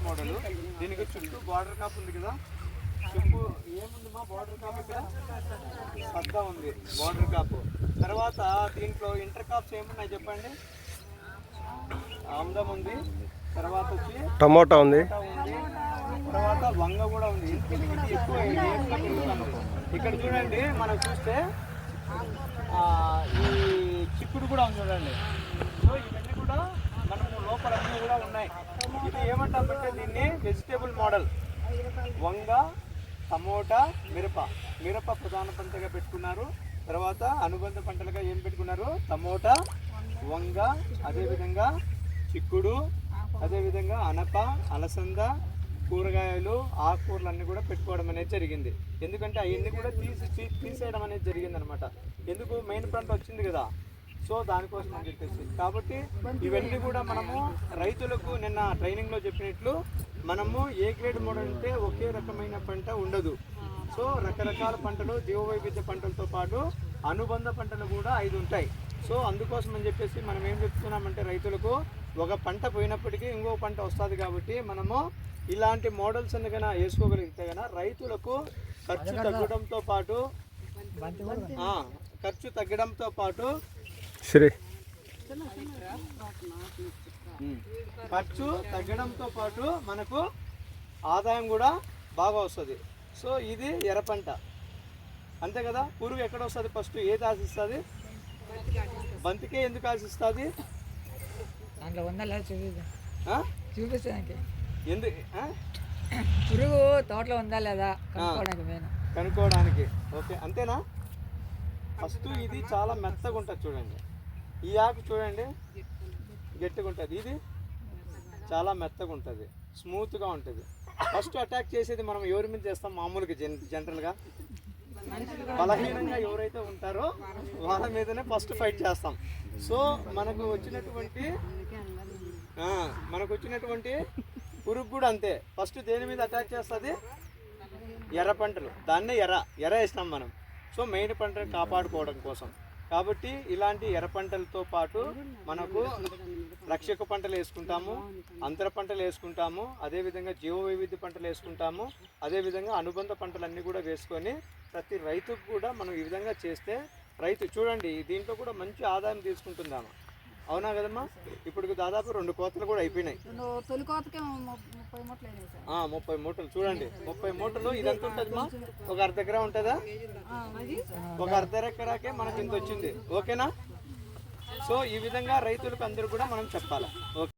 Model. దీనికి చుట్టూ border cap ఉంది కదా, చుట్టూ ఏముంది మా బార్డర్ కాప్ ఇక్కడ సద్దా ఉంది బార్డర్ కాప్. తర్వాత దీంట్లో ఇంటర్ కాప్స్ ఏమున్నాయి చెప్పండి. ఆమ్దం ఉంది, తర్వాత వచ్చి టమోటా ఉంది, తర్వాత వంగ కూడా ఉంది. ఇది ఎక్కువ ఇక్కడ చూడండి, మనం చూస్తే ఈ చిక్కుడు కూడా ఉంది చూడండి. సో ఇవన్నీ కూడా మనము లోపల అన్నీ కూడా ఉన్నాయి. ఇది ఏమంటామంటే దీన్ని వెజిటేబుల్ మోడల్. వంగ, టమోటా, మిరప ప్రధాన పంటగా పెట్టుకున్నారు. తర్వాత అనుబంధ పంటలుగా ఏం పెట్టుకున్నారు, టమోటా, వంగ, అదేవిధంగా చిక్కుడు, అదేవిధంగా అనప, అలసంద, కూరగాయలు, ఆకుకూరలు అన్నీ కూడా పెట్టుకోవడం అనేది జరిగింది. ఎందుకంటే అవన్నీ కూడా తీసేయడం అనేది జరిగింది అనమాట. ఎందుకు, మెయిన్ పంట వచ్చింది కదా, సో దానికోసం అని చెప్పేసి. కాబట్టి ఇవన్నీ కూడా మనము రైతులకు నిన్న ట్రైనింగ్లో చెప్పినట్లు మనము ఏ గ్రేడ్ మోడల్ అంటే ఒకే రకమైన పంట ఉండదు. సో రకరకాల పంటలు, జీవవైవిధ్య పంటలతో పాటు అనుబంధ పంటలు కూడా 5 ఉంటాయి. సో అందుకోసం అని చెప్పేసి మనం ఏం చెప్తున్నామంటే రైతులకు ఒక పంట పోయినప్పటికీ ఇంకో పంట వస్తుంది. కాబట్టి మనము ఇలాంటి మోడల్స్ అన్ని కన్నా వేసుకోగలిగితే కన్నా రైతులకు ఖర్చు తగ్గడంతో పాటు మనకు ఆదాయం కూడా బాగా వస్తుంది. సో ఇది ఎర్ర పంట అంతే కదా. పురుగు ఎక్కడ వస్తుంది, ఫస్ట్ ఏది ఆశిస్తుంది, బంతికే ఎందుకు ఆశిస్తుంది, చూపించడానికి ఎందుకు పురుగు తోటలో ఉందా లేదా కనుక్కోవడానికి. ఓకే అంతేనా. ఫస్ట్ ఇది చాలా మెత్తగా ఉంటుంది చూడండి. ఈ ఆకు చూడండి గట్టిగా ఉంటుంది, ఇది చాలా మెత్తగా ఉంటుంది, స్మూత్గా ఉంటుంది. ఫస్ట్ అటాక్ చేసేది మనం ఎవరి మీద చేస్తాం, మామూలుగా జనరల్గా బలహీనంగా ఎవరైతే ఉంటారో వాళ్ళ మీదనే ఫస్ట్ ఫైట్ చేస్తాం. సో మనకు వచ్చినటువంటి పురుగు కూడా అంతే. ఫస్ట్ దేని మీద అటాక్ చేస్తుంది, ఎర్ర పంటలు. దాన్నే ఎర్ర వేస్తాం మనం. సో మెయిన్ పంటను కాపాడుకోవడం కోసం. కాబట్టి ఇలాంటి ఎర్ర పంటలతో పాటు మనకు రక్షక పంటలు వేసుకుంటాము, అంతర పంటలు వేసుకుంటాము, అదేవిధంగా జీవ వైవిధ్య పంటలు వేసుకుంటాము, అదేవిధంగా అనుబంధ పంటలన్నీ కూడా వేసుకొని ప్రతి రైతుకు కూడా మనం ఈ విధంగా చేస్తే రైతు చూడండి దీంట్లో కూడా మంచి ఆదాయం తీసుకుంటుందామా. అవునా కదమ్మా. ఇప్పుడు దాదాపు 2 కోతలు కూడా అయిపోయినాయి. 30 మూటలు చూడండి, 30 మూటలు. ఇదంతా ఉంటుందమ్మా, ఒక అర్ధ ఎకరా ఉంటుందా, ఒక అర్ధ ఎకరాకే మనకి ఇంత వచ్చింది. ఓకేనా. సో ఈ విధంగా రైతులకు అందరూ కూడా మనం చెప్పాలి. ఓకే.